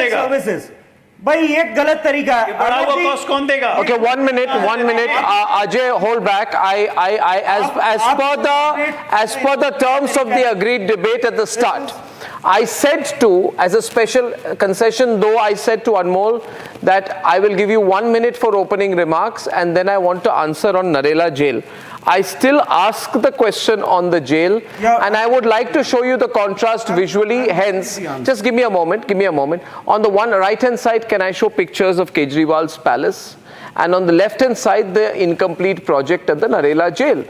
देगा? सर्विसेज भाई ये गलत तरीका है। बढ़ा हुआ कॉस्ट कौन देगा? Okay, 1 minute. Ajay, hold back. As per the terms of the agreed debate at the start, I said as a special concession, though, I said to Anmol that I will give you 1 minute for opening remarks and then I want to answer on Narela jail. I still ask the question on the jail, and I would like to show you the contrast visually. Hence, just give me a moment. On the right hand side, can I show pictures of Kejriwal's palace? And on the left hand side, the incomplete project at the Narela jail.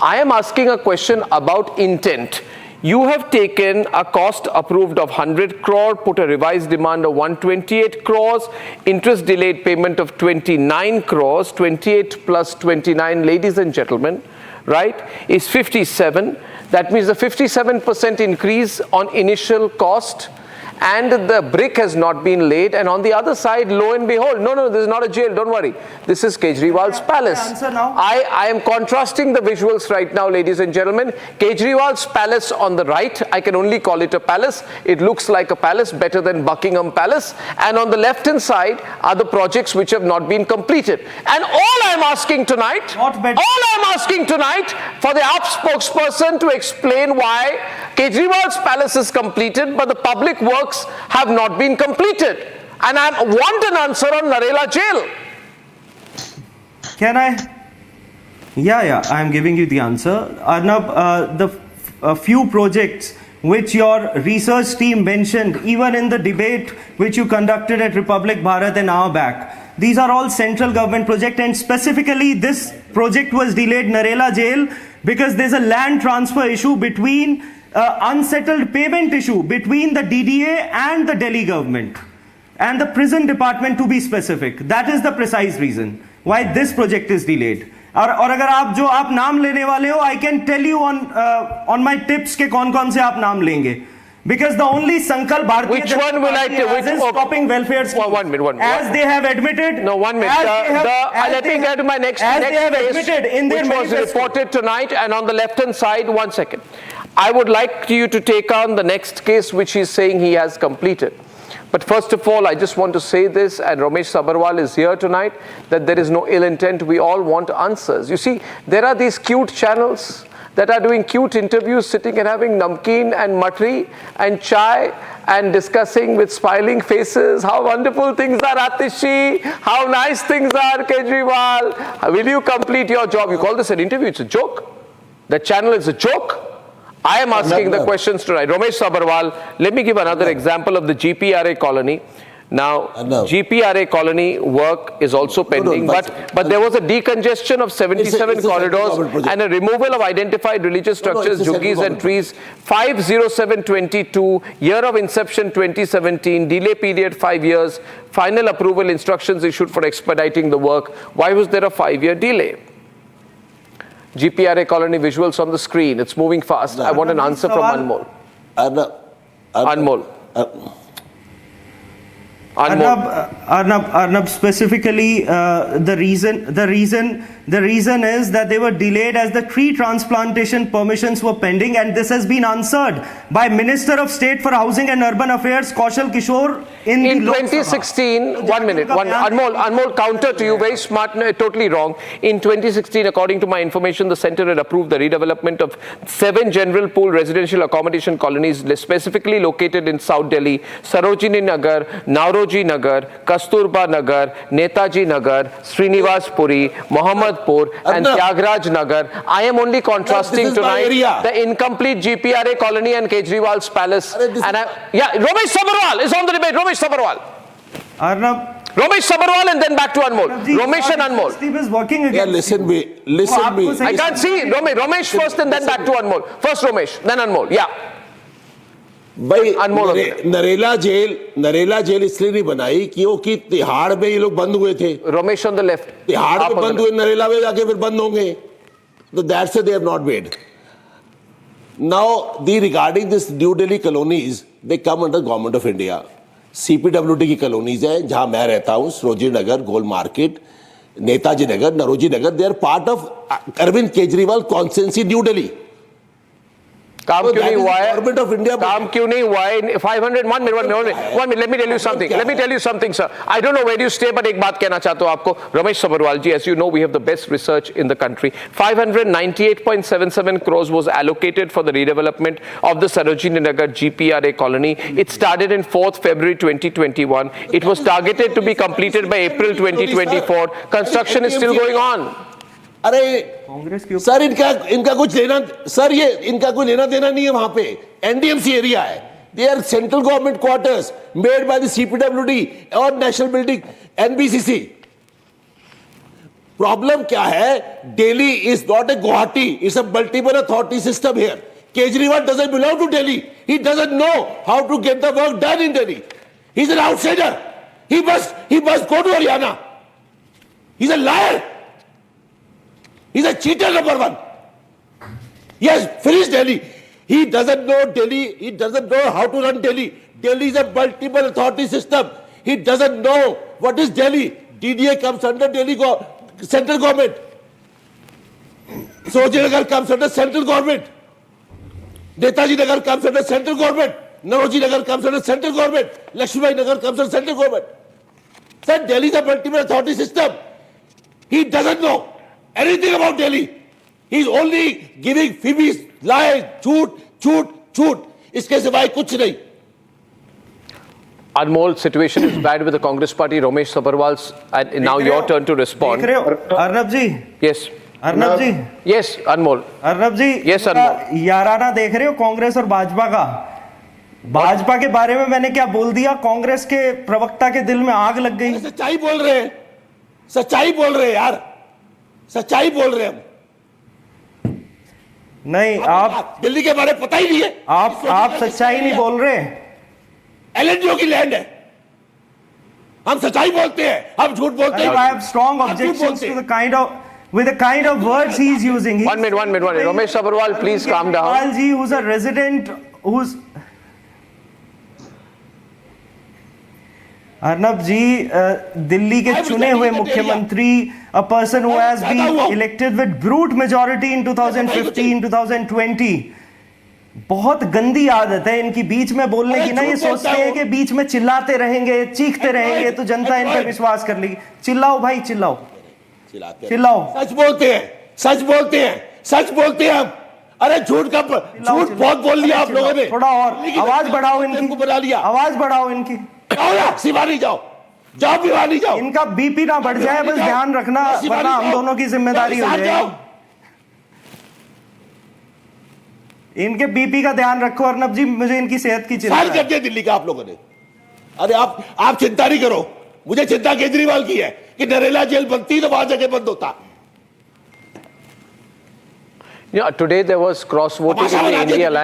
I am asking a question about intent. You have taken a cost approved of 100 crore, put a revised demand of 128 crores, interest delayed payment of 29 crores, 28 plus 29, ladies and gentlemen, right, is 57. That means a 57% increase on initial cost, and the brick has not been laid. And on the other side, lo and behold, no, this is not a jail, don't worry. This is Kejriwal's palace. I am contrasting the visuals right now, ladies and gentlemen. Kejriwal's palace on the right, I can only call it a palace. It looks like a palace, better than Buckingham Palace. And on the left hand side are the projects which have not been completed. And all I'm asking tonight for the AAP spokesperson to explain why Kejriwal's palace is completed, but the public works have not been completed. And I want an answer on Narela jail. Can I? Yeah, I am giving you the answer. Arnab, the few projects which your research team mentioned, even in the debate which you conducted at Republic Bharat an hour back, these are all central government projects, and specifically this project was delayed, Narela jail, because there's a land transfer issue between unsettled payment issue between the DDA and the Delhi government and the prison department, to be specific. That is the precise reason why this project is delayed. और अगर आप जो आप नाम लेने वाले हो, I can tell you on my tips के कौन-कौन से आप नाम लेंगे. Because the only Sankal Bharatiya Which one will I take? is stopping welfare schemes. One minute. As they have admitted. No, 1 minute. Let me get to my next they have case, admitted in their which was reported tonight, and on the left hand side, 1 second. I would like you to take on the next case which he's saying he has completed. But first of all, I just want to say this, and Ramesh Sabharwal is here tonight, that there is no ill intent. We all want answers. You see, there are these cute channels that are doing cute interviews, sitting and having namkeen and matri and chai and discussing with smiling faces how wonderful things are, Atishi, how nice things are, Kejriwal. Will you complete your job? You call this an interview? It's a joke. The channel is a joke. I am asking the questions tonight. Ramesh Sabharwal, let me give another example of the GPRA colony. Now, GPRA colony work is also pending, but there was a decongestion of 77 corridors and a removal of identified religious structures, jugis and trees, 5/07/22, year of inception 2017, delay period 5 years, final approval instructions issued for expediting the work. Why was there a 5-year delay? GPRA colony visuals on the screen. It's moving fast. I want an answer from Anmol. Anmol. Arnab, specifically, the reason is that they were delayed as the tree transplantation permissions were pending, and this has been answered by Minister of State for Housing and Urban Affairs, Kaushal Kishore, in 2016. 1 minute. Anmol, counter to you. Very smart. No, totally wrong. In 2016, according to my information, the centre had approved the redevelopment of 7 general pool residential accommodation colonies, specifically located in South Delhi, Sarojini Nagar, Nauroji Nagar, Kasturba Nagar, Netaji Nagar, Srinivas Puri, Mohammadpur and Tyagraj Nagar. I am only contrasting tonight the incomplete GPRA colony and Kejriwal's palace. Ramesh Sabharwal is on the debate. Ramesh Sabharwal. Ramesh Sabharwal and then back to Anmol. Ramesh and Anmol. Steve is working again. Listen me. I can't see. Ramesh first and then back to Anmol. First Ramesh, then Anmol. Yeah. भाई Narela jail इसलिए नहीं बनाई क्योंकि तिहाड़ में ये लोग बंद हुए थे. Ramesh on the left. Tihar में बंद हुए, नरेला में जाके फिर बंद होंगे. तो that's why they have not made. Now regarding this New Delhi colonies, they come under government of India. CPWD की कॉलोनीज है जहां मैं रहता हूं, Sarojini Nagar, Gol market, Netaji Nagar, Naoroji Nagar. They are part of Arvind Kejriwal constituency New Delhi. काम So क्यों that नहीं is हुआ the है? government of India काम क्यों नहीं हुआ है? 500, 1 minute, let me tell you something. Let me tell you something, sir. I don't know where you stay, but एक बात कहना चाहता हूँ आपको. Ramesh Sabharwal ji, as you know, we have the best research in the country. 598.77 crores was allocated for the redevelopment of the Sarojini Nagar GPRA colony. It started in 4th February 2021. It was targeted to be completed by April 2024. Construction is still going on. अरे कांग्रेस के sir इनका कुछ लेना, sir ये इनका कोई लेना देना नहीं है. वहां पे एनडीएमसी एरिया है. They are central government quarters made by the CPWD और नेशनल बिल्डिंग एनबीसीसी. प्रॉब्लम क्या है? Delhi is not a Guwahati, it's a multiple authority system here. Kejriwal doesn't belong to Delhi. He doesn't know how to get the work done in Delhi. He is an outsider. He must go to Haryana. He is a liar. He's a cheater number one. He has finished Delhi. He doesn't know Delhi. He doesn't know how to run Delhi. Delhi is a multiple authority system. He doesn't know what is Delhi. DDA comes under Delhi central government. Sarojini Nagar comes under central government. Netaji Nagar comes under central government. Nauroji Nagar comes under central government. Lakshmi Nagar comes under central government. Sir, Delhi is a multiple authority system. He doesn't know anything about Delhi. He's only giving fibbies, lies, झूठ. इसके सिवाय कुछ नहीं. Anmol, situation is bad with the Congress party. Ramesh Sabharwal's, and now your turn to respond. देख रहे हो अर्नब जी? Yes. Arnab जी? Yes, Anmol. Arnab जी? Yes, Anmol. याराना देख रहे हो कांग्रेस और भाजपा का? भाजपा के बारे में मैंने क्या बोल दिया? कांग्रेस के प्रवक्ता के दिल में आग लग गई. सच्चाई बोल रहे हैं. सच्चाई बोल रहे हैं यार. सच्चाई बोल रहे हैं हम. नहीं, आप दिल्ली के बारे में पता ही नहीं है. आप सच्चाई नहीं बोल रहे. एलएनजीओ की लैंड है. हम सच्चाई बोलते हैं, हम झूठ बोलते हैं. I have strong objections to the kind of words he is using. One minute. Ramesh Sabharwal, please calm down. Sabharwal ji, who's a resident, who's Arnab जी, दिल्ली के चुने हुए मुख्यमंत्री, a person who has been elected with brute majority in 2015, 2020. बहुत गंदी आदत है इनकी बीच में बोलने की ना. ये सोचते हैं कि बीच में चिल्लाते रहेंगे, चीखते रहेंगे तो जनता इन पर विश्वास कर लेगी. चिल्लाओ भाई, चिल्लाओ. सच बोलते हैं हम. अरे झूठ बहुत बोल लिया आप लोगों ने. थोड़ा और आवाज बढ़ाओ इनकी. बना लिया. आवाज बढ़ाओ इनकी. भिवानी जाओ. इनका बीपी ना बढ़ जाए, बस ध्यान रखना, वरना हम दोनों की जिम्मेदारी हो जाएगी. इनके बीपी का ध्यान रखो अर्नब जी. मुझे इनकी सेहत की चिंता है. कर दिया दिल्ली का आप लोगों ने. अरे आप चिंता नहीं करो. मुझे चिंता केजरीवाल की है कि नरेला जेल बनती तो वहां जगह बंद होता. Yeah, today there was cross voting in the India Alliance.